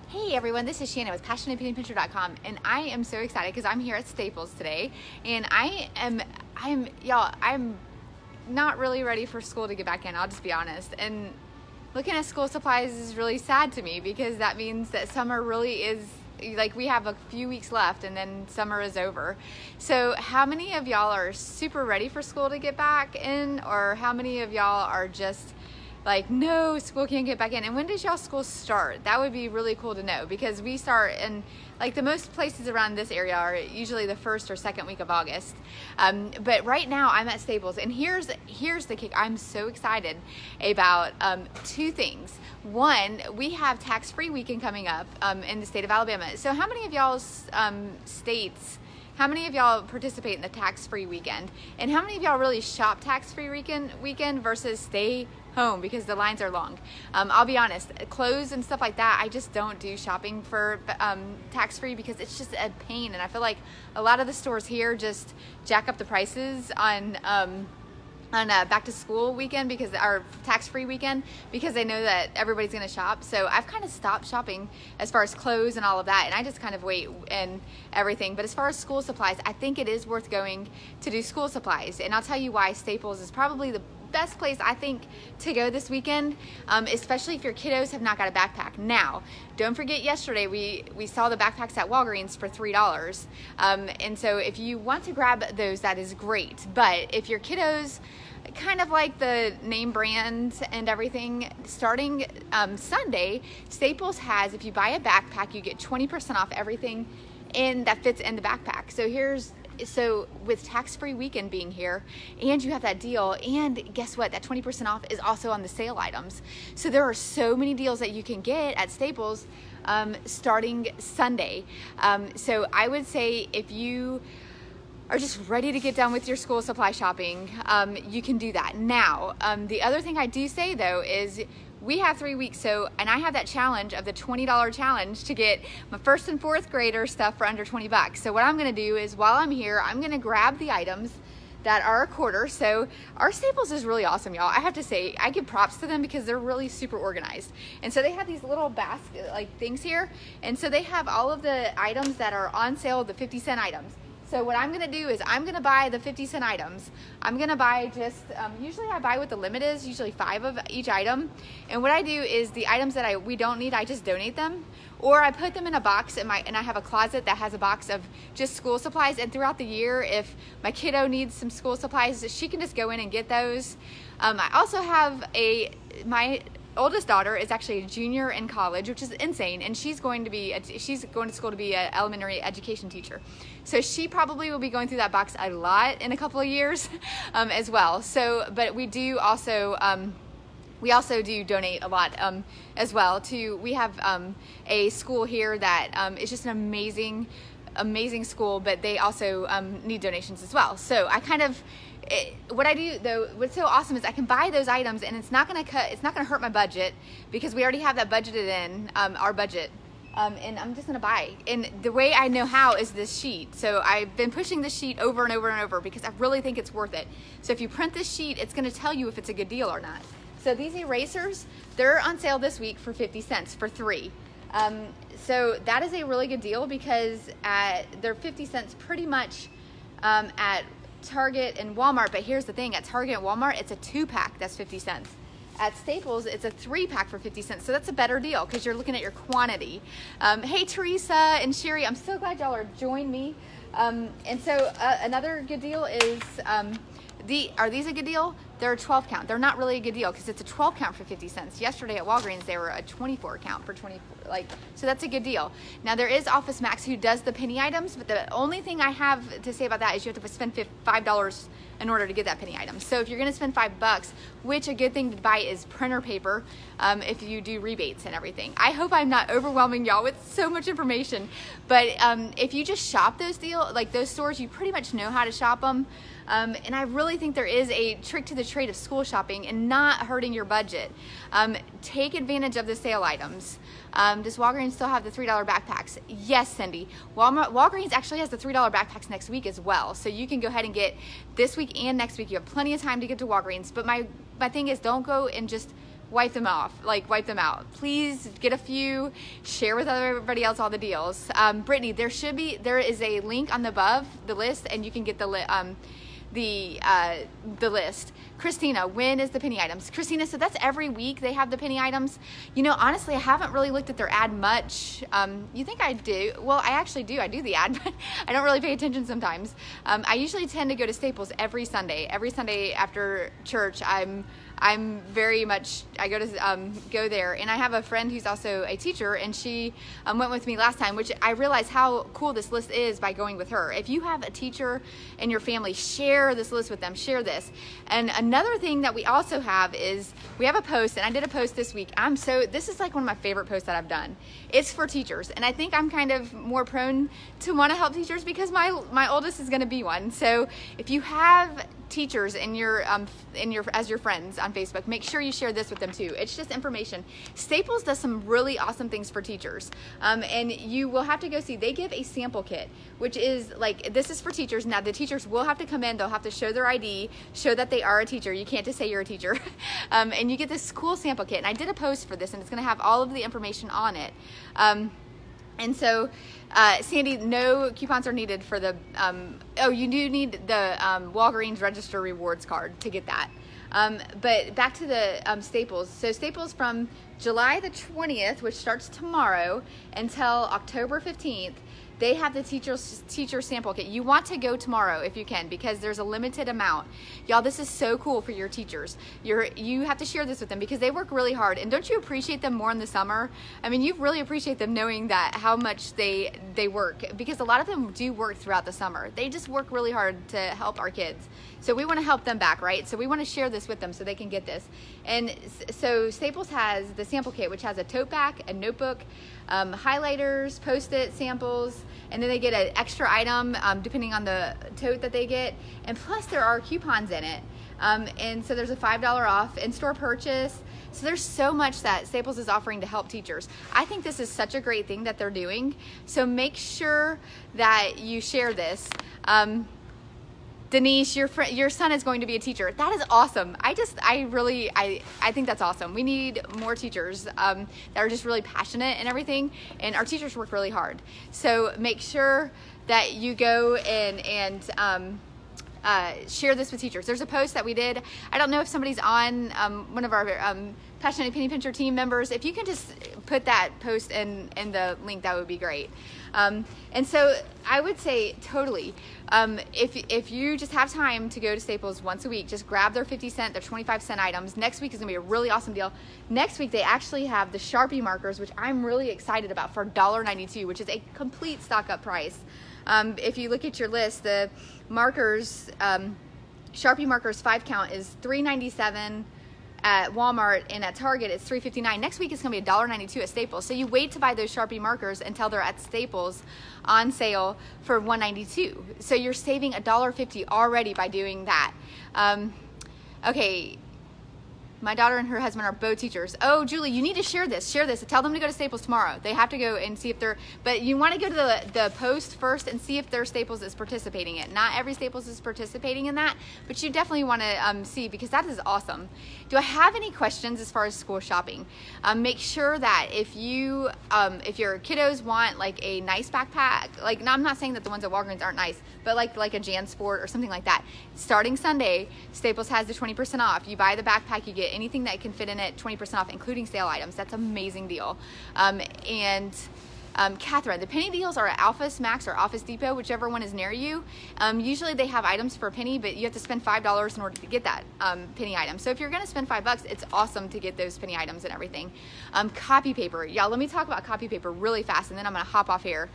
Hey everyone, this is Shannon with PassionatePennyPincher.com, and I am so excited because I'm here at Staples today, and I'm not really ready for school to get back in, I'll just be honest. And looking at school supplies is really sad to me because that means that summer really is, like, we have a few weeks left and then summer is over. So how many of y'all are super ready for school to get back in, or how many of y'all are just like, no, school can't get back in? And when does y'all school start? That would be really cool to know, because we start in, like, the most places around this area are usually the first or second week of August. But right now I'm at Staples, and here's the kick. I'm so excited about two things. One, we have tax-free weekend coming up in the state of Alabama. So how many of y'all's how many of y'all participate in the tax-free weekend? And how many of y'all really shop tax-free weekend versus stay home because the lines are long? I'll be honest, clothes and stuff like that, I just don't do shopping for tax-free because it's just a pain. And I feel like a lot of the stores here just jack up the prices on back to school weekend, because our tax-free weekend, because they know that everybody's going to shop. So I've kind of stopped shopping as far as clothes and all of that, and I just kind of wait and everything. But as far as school supplies, I think it is worth going to do school supplies, and I'll tell you why. Staples is probably the best place, I think, to go this weekend, especially if your kiddos have not got a backpack. Now, don't forget, yesterday we saw the backpacks at Walgreens for $3, and so if you want to grab those, that is great. But if your kiddos kind of like the name brands and everything, starting Sunday, Staples has, if you buy a backpack, you get 20% off everything that fits in the backpack. So with tax-free weekend being here, and you have that deal, and guess what? That 20% off is also on the sale items. So there are so many deals that you can get at Staples starting Sunday. So I would say if you are just ready to get done with your school supply shopping, you can do that. Now, the other thing I do say though is we have 3 weeks, and I have that challenge of the $20 challenge to get my first and fourth grader stuff for under 20 bucks. So what I'm gonna do is, while I'm here, I'm gonna grab the items that are a quarter. So our Staples is really awesome, y'all. I have to say, I give props to them because they're really super organized. And so they have these little basket like things here, and so they have all of the items that are on sale, the 50-cent items. So what I'm gonna do is I'm gonna buy the 50-cent items. I'm gonna buy just, usually I buy what the limit is, usually 5 of each item. And what I do is the items that we don't need, I just donate them. Or I put them in a box and I have a closet that has a box of just school supplies. And throughout the year, if my kiddo needs some school supplies, she can just go in and get those. I also have my oldest daughter is actually a junior in college, which is insane, and she's going to school to be an elementary education teacher. So she probably will be going through that box a lot in a couple of years as well. So, but we also do donate a lot as well. We have a school here that is just an amazing school, but they also need donations as well. So what I do though, what's so awesome is I can buy those items, and it's not gonna hurt my budget, because we already have that budgeted in our budget. And I'm just gonna buy. And the way I know how is this sheet. So I've been pushing this sheet over and over and over because I really think it's worth it. So if you print this sheet, it's gonna tell you if it's a good deal or not. So these erasers, they're on sale this week for 50 cents for 3. So that is a really good deal, because they're 50 cents pretty much at Target and Walmart. But here's the thing, at Target and Walmart, it's a 2-pack that's 50 cents. At Staples, it's a 3-pack for 50 cents. So that's a better deal because you're looking at your quantity. Hey, Teresa and Sherry, I'm so glad y'all are joining me. And so another good deal is, are these a good deal? They're a 12 count. They're not really a good deal because it's a 12 count for 50 cents. Yesterday at Walgreens, they were a 24 count for 24, so that's a good deal. Now there is Office Max who does the penny items, but the only thing I have to say about that is you have to spend $5 in order to get that penny item. So if you're gonna spend $5, which a good thing to buy is printer paper, if you do rebates and everything. I hope I'm not overwhelming y'all with so much information, but if you just shop those stores, you pretty much know how to shop them. And I really think there is a trick to the trade of school shopping and not hurting your budget. Take advantage of the sale items. Does Walgreens still have the $3 backpacks? Yes, Cindy. Walgreens actually has the $3 backpacks next week as well. So you can go ahead and get this week and next week. You have plenty of time to get to Walgreens. But my thing is, don't go and just wipe them off, like wipe them out. Please get a few, share with everybody else all the deals. Brittany, there is a link on the above the list, and you can get the list. Christina, when is the penny items? Christina, so that's every week they have the penny items. You know, honestly, I haven't really looked at their ad much. You think I do? Well, I actually do. I do the ad, but I don't really pay attention sometimes. I usually tend to go to Staples every Sunday. Every Sunday after church, I'm very much, I go there, and I have a friend who's also a teacher, and she went with me last time, which I realized how cool this list is by going with her. If you have a teacher in your family, share this list with them, share this. And another thing that we also have is we have a post, and I did a post this week. This is like one of my favorite posts that I've done. It's for teachers, and I think I'm kind of more prone to want to help teachers because my oldest is going to be one. So if you have teachers in your as your friends on Facebook, make sure you share this with them too. It's just information. Staples does some really awesome things for teachers, and you will have to go see. They give a sample kit, which is like, this is for teachers. Now the teachers will have to come in, they'll have to show their ID, show that they are a teacher. You can't just say you're a teacher. And you get this cool sample kit, and I did a post for this, and it's going to have all of the information on it. And so, Sandy, no coupons are needed for the, you do need the Walgreens Register Rewards card to get that. But back to the Staples. So Staples from July the 20th, which starts tomorrow, until October 15th, they have the teacher sample kit. You want to go tomorrow if you can, because there's a limited amount. Y'all, this is so cool for your teachers. You have to share this with them because they work really hard. And don't you appreciate them more in the summer? I mean, you really appreciate them knowing that how much they work, because a lot of them do work throughout the summer. They just work really hard to help our kids. So we want to help them back, right? So we want to share this with them so they can get this. And so Staples has the sample kit, which has a tote bag, a notebook, highlighters, Post-it samples, and then they get an extra item depending on the tote that they get. And plus there are coupons in it. And so there's a $5 off in-store purchase. So there's so much that Staples is offering to help teachers. I think this is such a great thing that they're doing. So make sure that you share this. Denise, your son is going to be a teacher. That is awesome. I think that's awesome. We need more teachers that are just really passionate and everything, and our teachers work really hard. So make sure that you go and share this with teachers. There's a post that we did. I don't know if somebody's on one of our Passionate Penny Pincher team members. If you can just put that post in the link, that would be great. And so I would say totally, if you just have time to go to Staples once a week, just grab their 50-cent, their 25-cent items. Next week is gonna be a really awesome deal. Next week, they actually have the Sharpie markers, which I'm really excited about, for $1.92, which is a complete stock up price. If you look at your list, the markers, Sharpie markers 5 count is $3.97 at Walmart, and at Target it's $3.59. Next week it's gonna be $1.92 at Staples. So you wait to buy those Sharpie markers until they're at Staples on sale for $1.92. So you're saving $1.50 already by doing that. Okay. My daughter and her husband are both teachers. Oh, Julie, you need to share this. Share this. Tell them to go to Staples tomorrow. They have to go and see if they're, but you want to go to the post first and see if their Staples is participating in it. Not every Staples is participating in that, but you definitely want to see, because that is awesome. Do I have any questions as far as school shopping? Make sure that if your kiddos want like a nice backpack, like, now I'm not saying that the ones at Walgreens aren't nice, but like a JanSport or something like that. Starting Sunday, Staples has the 20% off. You buy the backpack, you get anything that can fit in it 20% off, including sale items. That's an amazing deal. Catherine, the penny deals are at Alphas Max or Office Depot, whichever one is near you. Usually they have items for a penny, but you have to spend $5 in order to get that penny item. So if you're going to spend $5, it's awesome to get those penny items and everything. Copy paper. Yeah, let me talk about copy paper really fast, and then I'm going to hop off here.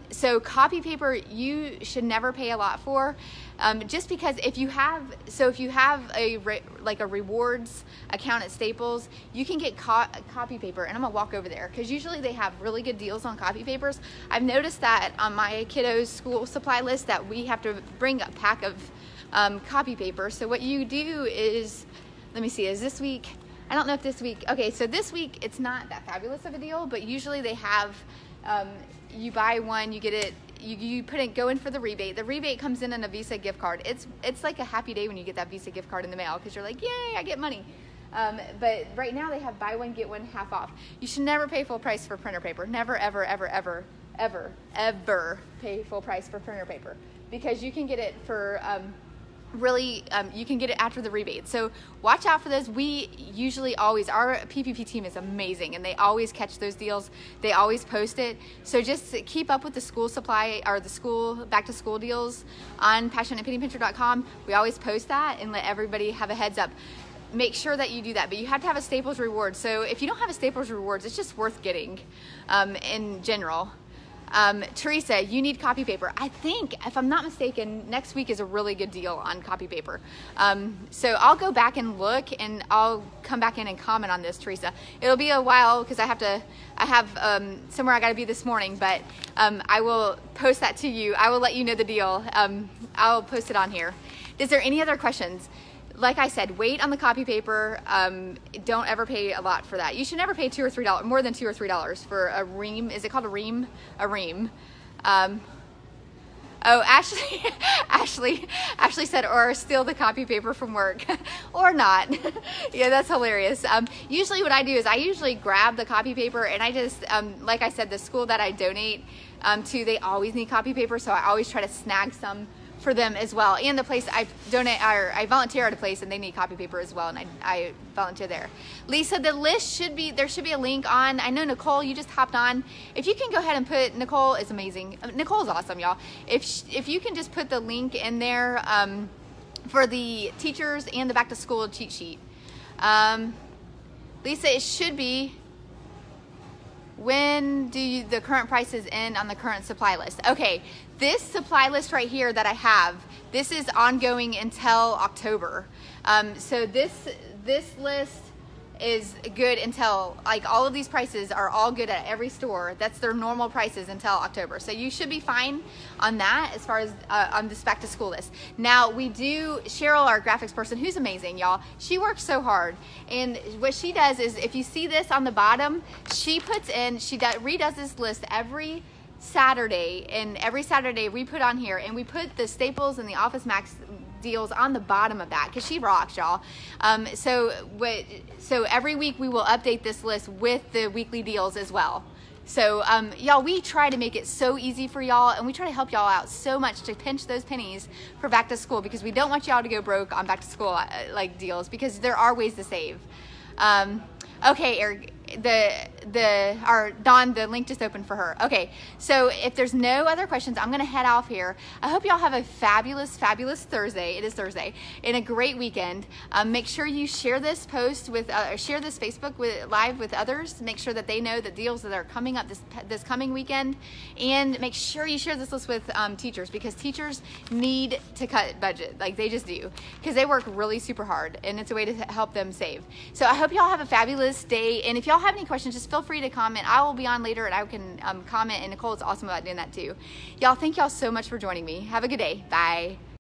So copy paper, you should never pay a lot for. Just because if you have a rewards account at Staples, you can get copy paper, and I'm gonna walk over there because usually they have really good deals on copy papers. I've noticed that on my kiddos' school supply list that we have to bring a pack of copy paper. So what you do is, let me see, is this week, I don't know if this week, okay, so this week it's not that fabulous of a deal, but usually they have, you buy one, you get it, you go in for the rebate. The rebate comes in a Visa gift card. It's like a happy day when you get that Visa gift card in the mail because you're like, yay, I get money. But right now they have buy one, get one half off. You should never pay full price for printer paper. Never, ever, ever, ever, ever, ever pay full price for printer paper, because you can get it for you can get it after the rebate. So watch out for those. We usually always, our PPP team is amazing and they always catch those deals. They always post it. So just keep up with the school supply or the school back to school deals on passionatpennypincher.com. We always post that and let everybody have a heads up. Make sure that you do that, but you have to have a Staples reward. So if you don't have a Staples rewards, it's just worth getting in general. Teresa, you need copy paper. I think, if I'm not mistaken, next week is a really good deal on copy paper. So I'll go back and look, and I'll come back in and comment on this, Teresa. It'll be a while because I have somewhere I got to be this morning, but I will post that to you. I will let you know the deal. I'll post it on here. Is there any other questions? Like I said, wait on the copy paper. Don't ever pay a lot for that. You should never pay $2 or $3, more than $2 or $3 for a ream. Is it called a ream? A ream. Oh, Ashley said, or steal the copy paper from work, or not. Yeah, that's hilarious. Usually what I do is I usually grab the copy paper, and I just, like I said, the school that I donate to, they always need copy paper, so I always try to snag some for them as well. And the place I donate, or I volunteer at a place and they need copy paper as well, and I volunteer there. Lisa, the list should be, there should be a link on. I know Nicole, you just hopped on. If you can go ahead and put, Nicole is amazing. Nicole's awesome, y'all. If you can just put the link in there for the teachers and the back to school cheat sheet. Lisa, it should be, when do the current prices end on the current supply list? Okay, this supply list right here that I have, this is ongoing until October. So this list is good until, like, all of these prices are all good at every store. That's their normal prices until October. So you should be fine on that as far as on this back to school list. Now we do, Cheryl, our graphics person, who's amazing, y'all. She works so hard. And what she does is, if you see this on the bottom, she puts in, redoes this list every Saturday, and every Saturday we put on here, and we put the Staples and the Office Max deals on the bottom of that, because she rocks, y'all. So every week we will update this list with the weekly deals as well. So y'all, we try to make it so easy for y'all, and we try to help y'all out so much to pinch those pennies for back to school, because we don't want y'all to go broke on back to school like deals, because there are ways to save. Okay, Eric, Dawn, the link just opened for her. Okay, so if there's no other questions, I'm gonna head off here. I hope y'all have a fabulous, fabulous Thursday. It is Thursday, and a great weekend. Make sure you share this post with, share this Facebook Live with others. Make sure that they know the deals that are coming up this coming weekend, and make sure you share this list with teachers, because teachers need to cut budget, like they just do, because they work really super hard, and it's a way to help them save. So I hope y'all have a fabulous day, and if y'all have any questions, just feel free to comment. I will be on later and I can comment, and Nicole is awesome about doing that too. Y'all, thank y'all so much for joining me. Have a good day. Bye.